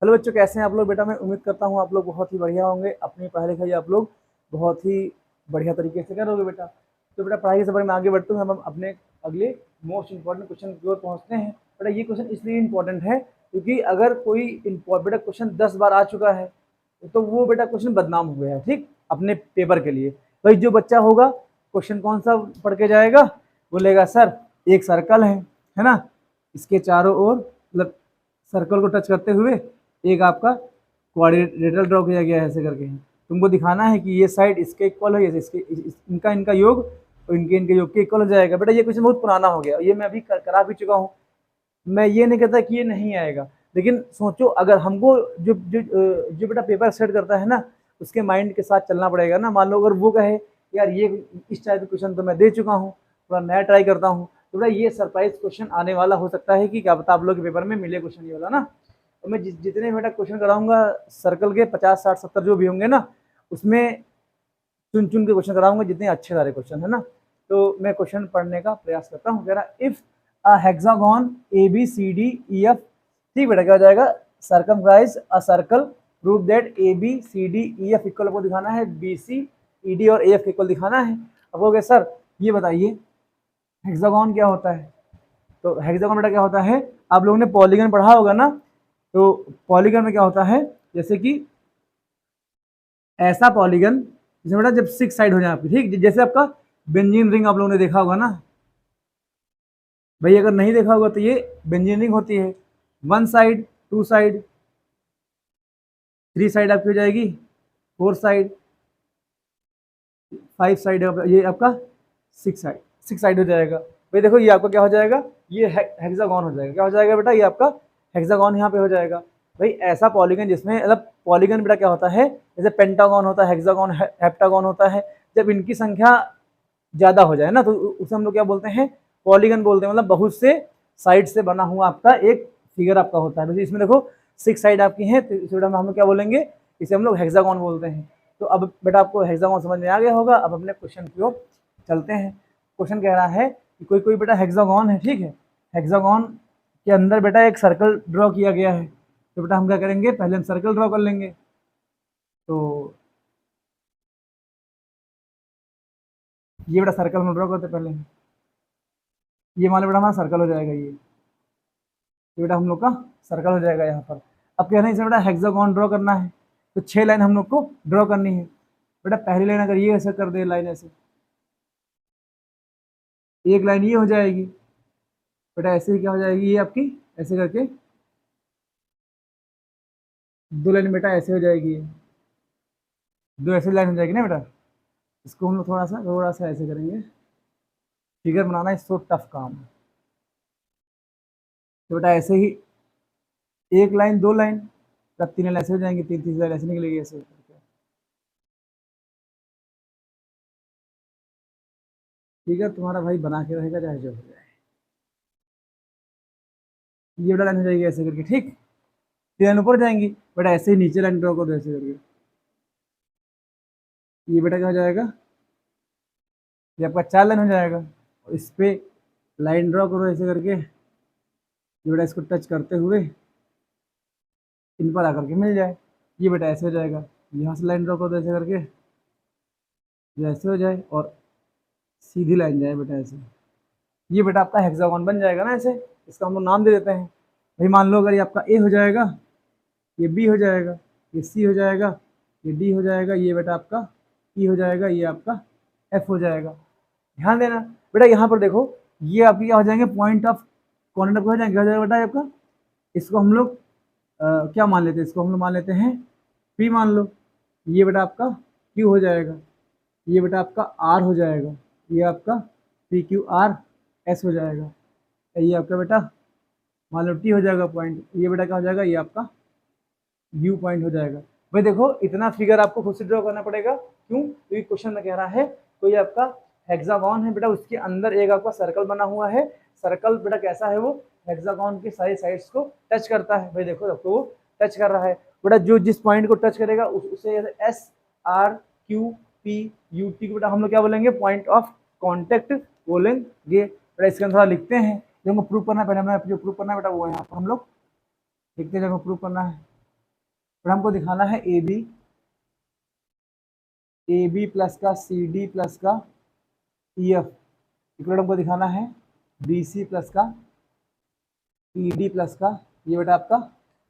Hello बच्चों, कैसे हैं आप लोग? बेटा मैं उम्मीद करता हूँ आप लोग बहुत ही बढ़िया होंगे। अपनी पढ़ाई लिखाई आप लोग बहुत ही बढ़िया तरीके से करोगे बेटा। तो बेटा पढ़ाई के सफर में आगे बढ़ते हुए हम अपने अगले मोस्ट इंपॉर्टेंट क्वेश्चन की ओर पहुँचते हैं। बेटा ये क्वेश्चन इसलिए इंपॉर्टेंट है क्योंकि अगर कोई बेटा क्वेश्चन 10 बार आ चुका है तो वो बेटा क्वेश्चन बदनाम हो गया है, ठीक, अपने पेपर के लिए। भाई जो बच्चा होगा क्वेश्चन कौन सा पढ़ के जाएगा, बोलेगा सर एक सर्कल है ना, इसके चारों ओर मतलब सर्कल को टच करते हुए एक आपका क्वाड्रिलेटरल ड्रॉ किया गया है ऐसे करके। तुमको दिखाना है कि ये साइड इसके इक्वल है, इसके इनका इनका योग और इनके इनके योग के इक्वल हो जाएगा। बेटा ये क्वेश्चन बहुत पुराना हो गया, ये मैं अभी करा भी चुका हूँ। मैं ये नहीं कहता कि ये नहीं आएगा, लेकिन सोचो अगर हमको जो जो जो बेटा पेपर सेट करता है ना, उसके माइंड के साथ चलना पड़ेगा ना। मान लो अगर वो कहे यार ये इस टाइप के क्वेश्चन तो मैं दे चुका हूँ, थोड़ा नया ट्राई करता हूँ, तो बेटा ये सरप्राइज क्वेश्चन आने वाला हो सकता है कि क्या पता आप लोग के पेपर में मिले क्वेश्चन ये वाला ना। तो मैं जितने बेटा क्वेश्चन कराऊंगा सर्कल के 50 60 70 जो भी होंगे ना, उसमें चुन चुन के क्वेश्चन कराऊंगा, जितने अच्छे सारे क्वेश्चन है ना। तो मैं क्वेश्चन पढ़ने का प्रयास करता हूँ। कह रहा if a hexagon A B C D E F, ठीक बेटा क्या हो जाएगा, circumscribe a circle, prove that A B C D E F equal आपको दिखाना है, बी सी ई डी और ए एफ इक्वल दिखाना है। अब हो गया सर ये बताइए हेक्सागोन क्या होता है। तो हेक्सागोन बेटा क्या होता है, आप लोगों ने पॉलीगन पढ़ा होगा ना। तो पॉलीगन में क्या होता है, जैसे कि ऐसा पॉलीगन जिसमें बेटा जब 6 साइड हो जाए आपकी, ठीक, जैसे आपका बेंजीन रिंग आप लोगों ने देखा होगा ना। भाई अगर नहीं देखा होगा तो ये बेंजीन रिंग होती है। 1 साइड, 2 साइड, 3 साइड आपकी हो जाएगी, 4 साइड, 5 साइड, ये आपका 6 साइड हो जाएगा। भाई देखो ये आपका क्या हो जाएगा, ये हेक्सागोन हो जाएगा। क्या हो जाएगा बेटा, ये आपका हेक्सागोन यहाँ पे हो जाएगा। भाई ऐसा पॉलीगन जिसमें मतलब पॉलीगन बेटा क्या होता है, जैसे पेंटागन होता है, हेक्सागोन, हेप्टागन होता है, जब इनकी संख्या ज्यादा हो जाए ना तो उसे हम लोग क्या बोलते हैं, पॉलीगन बोलते हैं। मतलब बहुत से साइड से बना हुआ आपका एक फिगर आपका होता है। वैसे इसमें देखो 6 साइड आपकी हैं, तो इस बेटा में हम लोग क्या बोलेंगे, इसे हम लोग हेक्सागोन बोलते हैं। तो अब बेटा आपको हेक्सागोन समझ में आ गया होगा। अब अपने क्वेश्चन की ओर चलते हैं। क्वेश्चन कह रहा है कि कोई कोई बेटा हेक्सागोन है, ठीक है, हेक्सागोन के अंदर बेटा एक सर्कल ड्रॉ किया गया है। तो बेटा हम क्या करेंगे, पहले हम सर्कल ड्रॉ कर लेंगे। तो ये बेटा सर्कल हम ड्रॉ करते पहले, ये मान लो बेटा हमारा सर्कल हो जाएगा, ये बेटा हम लोग का सर्कल हो जाएगा यहाँ पर। अब कह रहे हैं इसमें बेटा हेक्सागोन ड्रॉ करना है, तो 6 लाइन हम लोग को ड्रॉ करनी है। बेटा पहली लाइन अगर ये ऐसे कर दे, लाइन ऐसे, एक लाइन ये हो जाएगी बेटा, ऐसे ही क्या हो जाएगी ये आपकी, ऐसे करके 2 लाइन बेटा ऐसे हो जाएगी, दो ऐसे लाइन हो जाएगी ना बेटा। इसको हम लोग थोड़ा सा ऐसे करेंगे। Figure banana is so tough काम। तो बेटा ऐसे ही एक लाइन, 2 लाइन, तब 3 लाइन ऐसे हो जाएंगी, 3 लाइन ऐसे निकलेगी ऐसे करके। ठीक है, तुम्हारा भाई बना के रहेगा चाहे जो हो जाए। ये बेटा लाइन हो जाएगी ऐसे करके, ठीक, 3 लाइन ऊपर जाएंगी बेटा, ऐसे ही नीचे लाइन ड्रॉ कर दो ऐसे करके। ये बेटा क्या हो जाएगा, ये आपका 4 लाइन हो जाएगा। और इस पे लाइन ड्रॉ करो ऐसे करके, ये बेटा इसको टच करते हुए इन पर आकर के मिल जाए। ये बेटा ऐसे हो जाएगा, यहाँ से लाइन ड्रॉ कर दो ऐसे करके, ये ऐसे हो जाए और सीधी लाइन जाए बेटा ऐसे। ये बेटा आपका हेक्सागोन बन जाएगा ना ऐसे। इसका हम लोग नाम दे देते हैं। भाई मान लो अगर ये आपका ए हो जाएगा, ये बी हो जाएगा, ये सी हो जाएगा, ये डी हो जाएगा, ये बेटा आपका ई हो जाएगा, ये आपका एफ हो जाएगा। ध्यान देना बेटा, यहाँ पर देखो ये आपकी क्या हो जाएंगे, पॉइंट ऑफ कॉर्नर हो जाएंगे, क्या हो जाएगा बेटा आपका। इसको हम लोग क्या मान लेते हैं, इसको हम लोग मान लेते हैं पी मान लो। ये बेटा आपका क्यू हो जाएगा, ये बेटा आपका आर हो जाएगा, ये आपका पी क्यू आर एस हो जाएगा, ये आपका बेटा मान लो टी हो जाएगा पॉइंट, ये बेटा क्या हो जाएगा, ये आपका यू पॉइंट हो जाएगा। भाई देखो इतना फिगर आपको खुद से ड्रॉ करना पड़ेगा, क्यों, क्योंकि क्वेश्चन में कह रहा है कोई आपका हेक्सागोन है बेटा, उसके अंदर एक आपका सर्कल बना हुआ है। सर्कल बेटा कैसा है, वो हेक्सागोन के सारे साइड्स को टच करता है। भाई देखो तो वो टच कर रहा है बेटा, जो जिस पॉइंट को टच करेगा उसे S R Q P U T को बेटा हम लोग क्या बोलेंगे, पॉइंट ऑफ कॉन्टेक्ट बोलेंगे बेटा। इसके अंदर लिखते हैं जो हमको प्रूव करना है, पहले हमें जो प्रूव करना है बेटा वो यहाँ पर हम लोग लिखते हैं, जो प्रूव करना है। फिर हमको दिखाना है ए बी प्लस का सी डी प्लस का ई एफ इक्वल हमको दिखाना है बी सी प्लस का ई डी प्लस का, ये बेटा आपका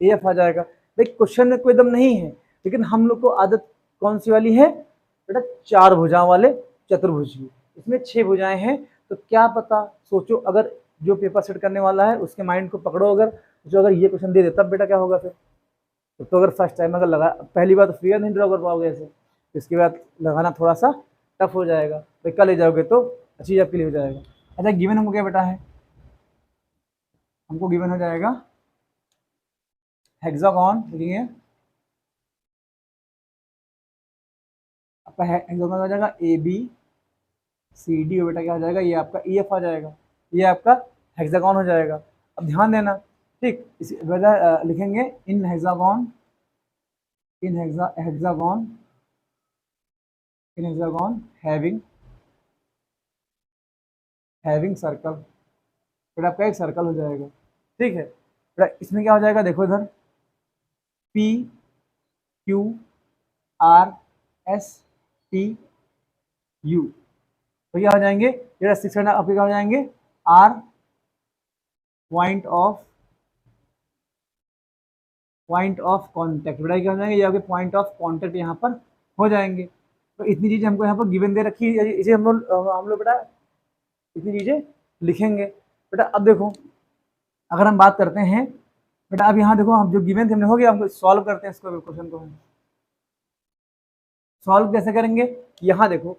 ए एफ आ जाएगा। देखिए क्वेश्चन में कोई दम नहीं है, लेकिन हम लोग को आदत कौन सी वाली है बेटा, 4 भुजाओं वाले चतुर्भुज की। इसमें 6 भुजाएं हैं, तो क्या पता, सोचो अगर जो पेपर सेट करने वाला है उसके माइंड को पकड़ो, अगर जो अगर ये क्वेश्चन दे दे तब बेटा क्या होगा फिर। तो अगर फर्स्ट टाइम अगर लगा, पहली बार तो फिगर नहीं ड्रॉ कर पाओगे ऐसे, इसके बाद लगाना थोड़ा सा टफ हो जाएगा, तो कल ले जाओगे तो अच्छी आपके लिए हो जाएगा। अच्छा गिवन हमको क्या बेटा है, हमको गिवन हो जाएगा हेक्सागोन, लिखेंगे आपका हेक्सागोन हो जाएगा ए बी सी डी, बेटा क्या हो जाएगा, ये आपका ई एफ आ जाएगा, ये आपका हेक्सागोन हो जाएगा। अब ध्यान देना, ठीक, इसी वजह लिखेंगे इन हेक्सागोन, इन हेक्सागोन, इन हेक्सागोन हैविंग सर्कल, फिर आपका एक सर्कल हो जाएगा, ठीक है। फिर इसमें क्या हो जाएगा, देखो इधर P Q R S T U, तो क्या हो जाएंगे, ये 6 आपके क्या हो जाएंगे, आर पॉइंट ऑफ कॉन्टैक्ट, बेटा क्या हो जाएंगे, ये आपके पॉइंट ऑफ कॉन्टैक्ट यहाँ पर हो जाएंगे। तो इतनी चीजें हमको यहाँ पर गिवन दे रखी है, इसे हम लोग बेटा इतनी चीजें लिखेंगे। बेटा अब देखो, अगर हम बात करते हैं बेटा, अब यहाँ देखो हम जो गिवन थे हमने हो गया, हमको सॉल्व करते हैं इसको, क्वेश्चन को हम सॉल्व कैसे करेंगे, यहाँ देखो।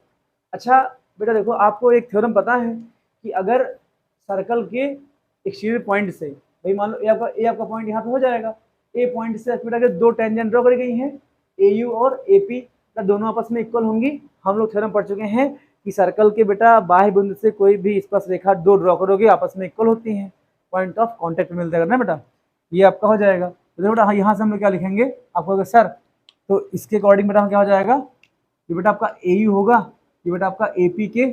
अच्छा बेटा देखो, आपको एक थ्योरम पता है कि अगर सर्कल के एक्सटीरियर पॉइंट से, भाई मान लो ए आपका पॉइंट यहाँ पे हो जाएगा, ए पॉइंट से बेटा अगर 2 टेंजेंट ड्रॉ करी गई हैं, ए यू और ए पी, दोनों आपस में इक्वल होंगी। हम लोग थ्योरम पढ़ चुके हैं कि सर्कल के बेटा बाह्य बिंदु से कोई भी स्पर्श रेखा 2 ड्रॉ करोगे आपस में इक्वल होती हैं, पॉइंट ऑफ कॉन्टैक्ट मिलता है ना बेटा, ये आपका हो जाएगा। तो बेटा यहाँ से हम लोग क्या लिखेंगे, आपको सर तो इसके अकॉर्डिंग बेटा क्या हो जाएगा, ये बेटा आपका ए यू होगा, ये बेटा आपका ए पी के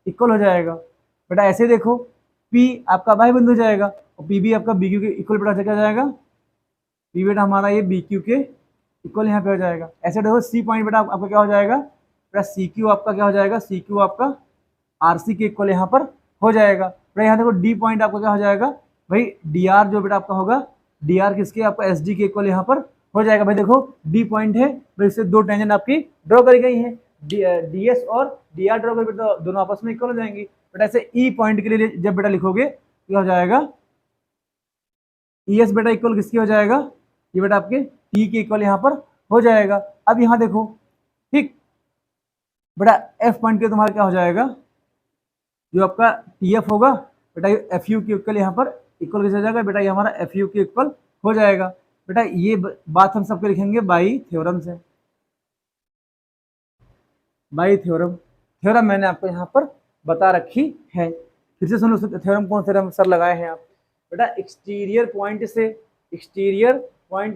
इक्वल हो जाएगा। बेटा ऐसे देखो, पी आपका बाह्य बिंदु हो जाएगा और पी भी आपका बी क्यू के इक्वल, बेटा क्या जाएगा, पी बेटा हमारा ये बी क्यू के इक्वल यहाँ पे हो जाएगा। ऐसे देखो सी पॉइंट बेटा आपका क्या हो जाएगा, बेटा सी क्यू आपका क्या हो जाएगा, सी क्यू आपका आर सी के इक्वल यहाँ पर हो जाएगा। बेटा यहाँ देखो डी पॉइंट आपका क्या हो जाएगा, भाई डी आर जो बेटा आपका होगा, डी आर किसके, आपका एस डी के इक्वल यहाँ पर हो जाएगा। भाई देखो डी पॉइंट है, भाई इससे 2 टेंजेंट आपकी ड्रॉ करी गई है, डी एस और डी आर ड्रॉ कर बेटा दोनों आपस में इक्वल हो जाएंगी। बेटा ऐसे ई पॉइंट के लिए जब बेटा लिखोगे क्या हो जाएगा, ई एस बेटा इक्वल किसकी हो जाएगा, ये बेटा आपके टी के इक्वल यहाँ पर हो जाएगा। अब यहाँ देखो, ठीक बेटा एफ पॉइंट के तुम्हारा क्या हो जाएगा, जो आपका टी एफ होगा बेटा एफ यू के इक्वल यहाँ पर इक्वल कैसे हो जाएगा, बेटा ये हमारा एफ यू के इक्वल हो जाएगा। बेटा ये बात हम सबको लिखेंगे बाई थ्योरम से, बाई थ्योरम, थ्योरम मैंने आपको यहाँ पर बता रखी है। फिर से सुनो, थ्योरम कौन थ्योरम सर लगाए हैं आप, बेटा एक्सटीरियर पॉइंट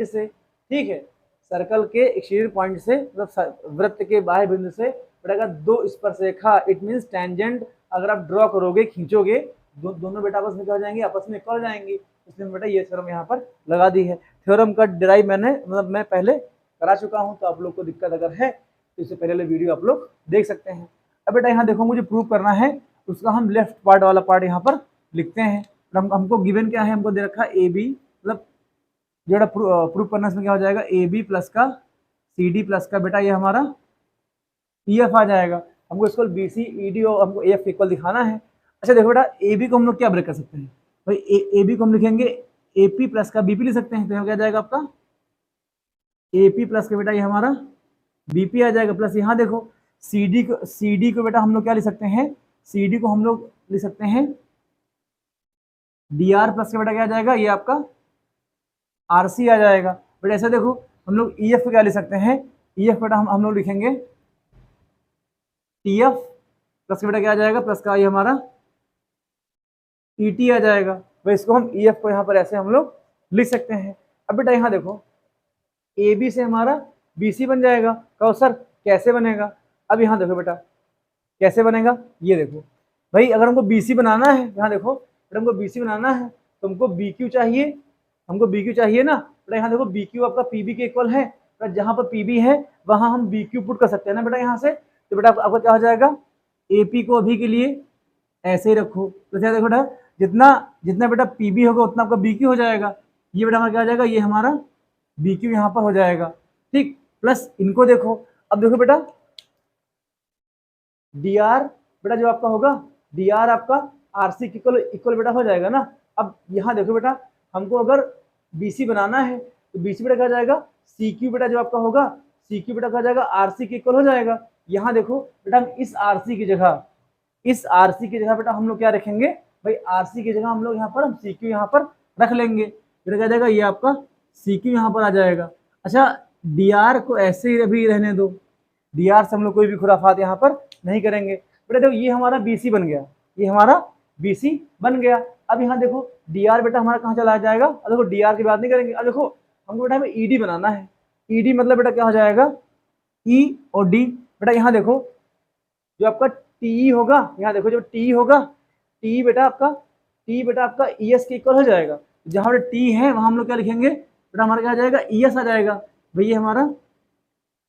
से, ठीक है, सर्कल के एक्सटीरियर पॉइंट से, मतलब वृत्त के बाह्य बिंदु से बेटा अगर 2 स्पर्शरेखा, इट मींस टेंजेंट अगर आप ड्रॉ करोगे, खींचोगे, दोनों बेटा आपस में क्या हो जाएंगे, आपस में इक्वल हो जाएंगी। इसलिए बेटा ये थ्योरम यहाँ पर लगा दी है। थ्योरम का डिराइव मैंने मतलब मैं पहले करा चुका हूँ, तो आप लोग को दिक्कत अगर है तो इससे पहले वीडियो आप लोग देख सकते हैं। अब बेटा यहाँ देखो, मुझे प्रूव करना है, उसका हम लेफ्ट पार्ट वाला पार्ट यहाँ पर लिखते हैं। हमको गिवन क्या है, हमको दे रखा ए बी, मतलब जो प्रूव करना इसमें क्या हो जाएगा, ए बी प्लस का सी डी प्लस का बेटा ये हमारा ई एफ आ जाएगा। हमको इसको बी सी ई डी और हमको ए एफ इक्वल दिखाना है। अच्छा देखो बेटा, ए बी को हम लोग क्या ब्रेक कर सकते हैं, भाई ए बी को हम लिखेंगे ए पी प्लस का बी पी लिख सकते हैं, तो यहाँ क्या जाएगा आपका ए पी प्लस का बेटा ये हमारा बी पी आ जाएगा, प्लस यहाँ देखो सी डी को बेटा हम लोग क्या लिख सकते हैं, सी डी को हम लोग लिख सकते हैं डी आर प्लस का बेटा क्या आ जाएगा, ये आपका आर सी आ जाएगा। बेटा ऐसा देखो, हम लोग ई एफ क्या लिख सकते हैं, ई एफ बेटा हम लोग लिखेंगे टी एफ प्लस बेटा क्या आ जाएगा, प्लस का ये हमारा ई टी आ जाएगा। भाई इसको हम ई एफ को यहाँ पर ऐसे हम लोग लिख सकते हैं। अब बेटा यहाँ देखो, ए बी से हमारा बी सी बन जाएगा। कहो सर कैसे बनेगा, अब यहाँ देखो बेटा कैसे बनेगा, ये देखो भाई, अगर हमको बी सी बनाना है, यहाँ देखो बेटा हमको बी सी बनाना है तो हमको बी क्यू चाहिए हमको बी क्यू चाहिए ना, बेटा यहाँ देखो बी क्यू आपका पी बी के इक्वल है, जहाँ पर पी बी है वहाँ हम बी क्यू पुट कर सकते हैं ना बेटा यहाँ से। तो बेटा आपका क्या हो जाएगा, ए पी को अभी के लिए ऐसे ही रखो, तो क्या देखो बेटा जितना जितना बेटा पी बी होगा उतना आपका बी क्यू हो जाएगा, ये बेटा हमारा क्या हो जाएगा, ये हमारा बी क्यू यहाँ पर हो जाएगा, ठीक। प्लस इनको देखो, अब देखो बेटा डी आर बेटा जो आपका होगा, डी आर आपका आर सी इक्वल इक्वल बेटा हो जाएगा ना। अब यहाँ देखो बेटा हमको अगर बी सी बनाना है तो बी सी बेटा क्या हो जाएगा, सी क्यू बेटा जो आपका होगा, सी क्यू बेटा क्या हो जाएगा, आर सी के इक्वल हो जाएगा। यहाँ देखो बेटा हम इस आर सी की जगह, इस आर सी की जगह बेटा हम लोग क्या रखेंगे भाई, आर सी की जगह हम लोग यहाँ पर हम सी क्यू यहाँ पर रख लेंगे, बेटा क्या जाएगा, ये आपका सी क्यू यहाँ पर आ जाएगा। अच्छा डी आर को ऐसे ही अभी रहने दो, डी आर से हम लोग कोई भी खुराफात यहाँ पर नहीं करेंगे। बेटा देखो ये हमारा बी सी बन गया, ये हमारा बी सी बन गया। अब यहाँ देखो डी आर बेटा हमारा कहाँ चला जाएगा, अब देखो डी आर की बात नहीं करेंगे, अब देखो हमको बेटा हमें ई डी बनाना है, ई डी मतलब बेटा क्या हो जाएगा, ई और डी। बेटा यहाँ देखो जो आपका टी होगा, यहाँ देखो जो टी होगा, टी बेटा आपका ई एस के इक्वल हो जाएगा, जहाँ पर टी है वहाँ हम लोग क्या लिखेंगे बेटा, हमारा क्या आ जाएगा, ई एस आ जाएगा, भाई ये हमारा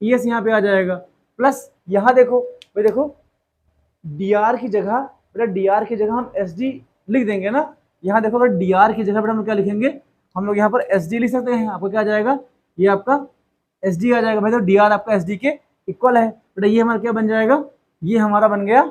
ई एस यहाँ पे आ जाएगा। प्लस यहाँ देखो भाई देखो डी आर की जगह बेटा, डी आर की जगह हम एस डी लिख देंगे ना। यहाँ देखो बेटा डी आर की जगह बेटा हम लोग क्या लिखेंगे, हम लोग यहाँ पर एस डी लिख सकते हैं, आपको क्या आ जाएगा, ये आपका एस डी आ जाएगा भाई। तो डी आर आपका एस डी के इक्वल है बेटा, ये हमारा क्या बन जाएगा, ये हमारा बन गया,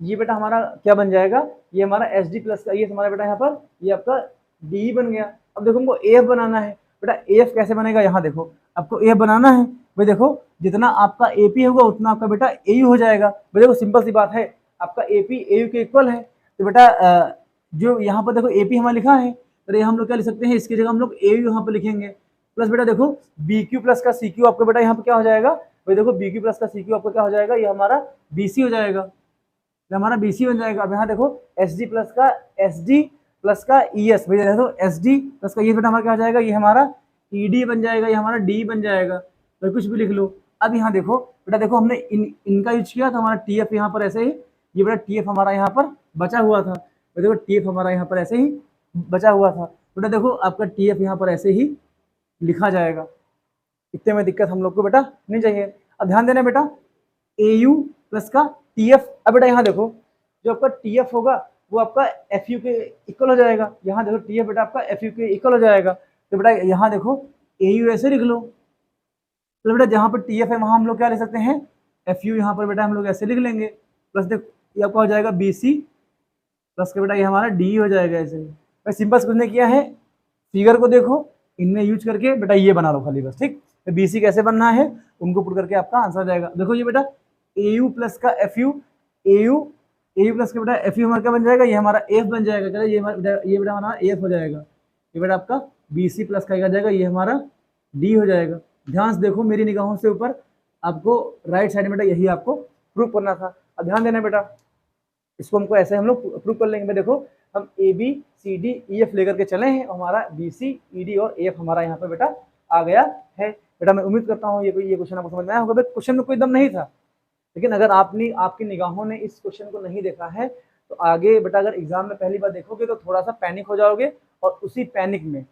ये बेटा हमारा क्या बन जाएगा, ये हमारा एस डी प्लस का, ये हमारा बेटा यहाँ पर ये आपका डी बन गया। अब देखो हमको ए एफ बनाना है बेटा, ए एफ कैसे बनेगा, यहाँ देखो आपको ए एफ बनाना है भाई, देखो जितना आपका ए पी होगा उतना आपका बेटा ए यू हो जाएगा भाई। देखो सिंपल सी बात है, आपका ए पी ए यू के इक्वल है, तो बेटा जो यहाँ पर देखो ए पी हमारा लिखा है, तो ये हम लोग क्या लिख सकते हैं, इसकी जगह हम लोग ए यू यहाँ पर लिखेंगे। प्लस बेटा देखो बी क्यू प्लस का सी क्यू आपका बेटा यहाँ पर क्या हो जाएगा भाई, देखो बी क्यू प्लस का सी क्यू आपका क्या हो जाएगा, ये हमारा बी सी हो जाएगा, ये हमारा बी सी बन जाएगा। अब यहाँ देखो एस डी प्लस का ई एस, भैया देखो एस डी प्लस का ये बेटा हमारा क्या हो जाएगा, ये हमारा ई डी बन जाएगा, ये हमारा डी बन जाएगा, तो कुछ भी लिख लो। अब यहाँ देखो बेटा देखो हमने इनका यूज किया तो हमारा टी एफ यहाँ पर ऐसे ही, ये बेटा टी एफ हमारा यहाँ पर बचा हुआ था, तो देखो टी एफ हमारा यहाँ पर ऐसे ही बचा हुआ था, बेटा देखो आपका टी एफ यहाँ पर ऐसे ही लिखा जाएगा, इतने में दिक्कत हम लोग को बेटा नहीं चाहिए। अब ध्यान देना बेटा ए यू प्लस का टी एफ, अब बेटा यहाँ देखो जो आपका टी एफ होगा वो आपका एफ यू के इक्वल हो जाएगा, यहाँ देखो टी एफ बेटा आपका एफ यू के इक्वल हो जाएगा, तो बेटा यहाँ देखो ए यू ऐसे लिख लो, तो बेटा जहाँ पर टी एफ है वहाँ हम लोग क्या लिख सकते हैं, एफ यू, यहाँ पर बेटा हम लोग ऐसे लिख लेंगे। प्लस देखो ये आपका हो जाएगा बी सी प्लस का बेटा ये हमारा डी हो जाएगा ऐसे ही। भाई सिंपल से कुछ ने किया है, फिगर को देखो, इनमें यूज करके बेटा ये बना लो खाली बस, ठीक। तो बी सी कैसे बनना है उनको पुट करके आपका आंसर आ जाएगा। देखो ये बेटा ए यू प्लस का F you, A you plus का बेटा एफ यू हमारा क्या बन जाएगा, ये हमारा एफ बन जाएगा, चलो ये बेटा हमारा एफ हो जाएगा, ये बेटा आपका बी सी प्लस का क्या जाएगा, ये हमारा डी हो जाएगा। ध्यान से देखो मेरी निगाहों से ऊपर, आपको राइट साइड में बेटा यही आपको प्रूव करना था। अब ध्यान देना बेटा, इसको हमको ऐसे हम लोग प्रूव कर लेंगे। देखो हम A B C D E F लेकर के चले हैं, हमारा बी सी ई डी और ए एफ हमारा यहाँ पे बेटा आ गया है। बेटा मैं उम्मीद करता हूँ ये क्वेश्चन आपको समझ में आया होगा। क्वेश्चन में कोई दम नहीं था, लेकिन अगर आपकी निगाहों ने इस क्वेश्चन को नहीं देखा है तो आगे बेटा अगर एग्जाम में पहली बार देखोगे तो थोड़ा सा पैनिक हो जाओगे, और उसी पैनिक में,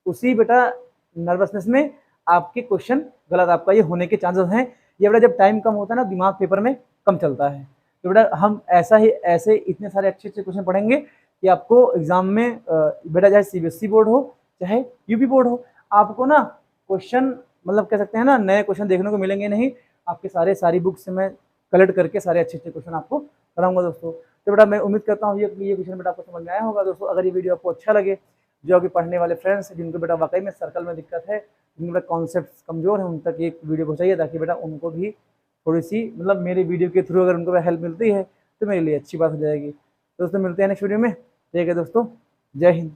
उसी बेटा नर्वसनेस में आपके क्वेश्चन गलत आपका ये होने के चांसेस हैं। ये बेटा जब टाइम कम होता है ना, दिमाग पेपर में कम चलता है, तो बेटा हम ऐसे इतने सारे अच्छे क्वेश्चन पढ़ेंगे कि आपको एग्जाम में बेटा चाहे सीबीएसई बोर्ड हो चाहे यूपी बोर्ड हो, आपको ना क्वेश्चन मतलब कह सकते हैं ना नए क्वेश्चन देखने को मिलेंगे नहीं। आपके सारी बुक से मैं कलेक्ट करके सारे अच्छे क्वेश्चन आपको कराऊंगा दोस्तों। तो बेटा मैं उम्मीद करता हूँ ये क्वेश्चन बेटा आपको समझ में आया होगा दोस्तों। अगर ये वीडियो आपको अच्छा लगे, जो अभी पढ़ने वाले फ्रेंड्स जिनको बेटा वाकई में सर्कल में दिक्कत है, जिनके बेटा कॉन्सेप्ट कमजोर है, उन तक एक वीडियो पहुँचाइए ताकि बेटा उनको भी थोड़ी सी मतलब मेरे वीडियो के थ्रू अगर उनको हेल्प मिलती है तो मेरे लिए अच्छी बात हो जाएगी। दोस्तों मिलते हैं नेक्स्ट वीडियो में, ठीक है दोस्तों, जय हिंद।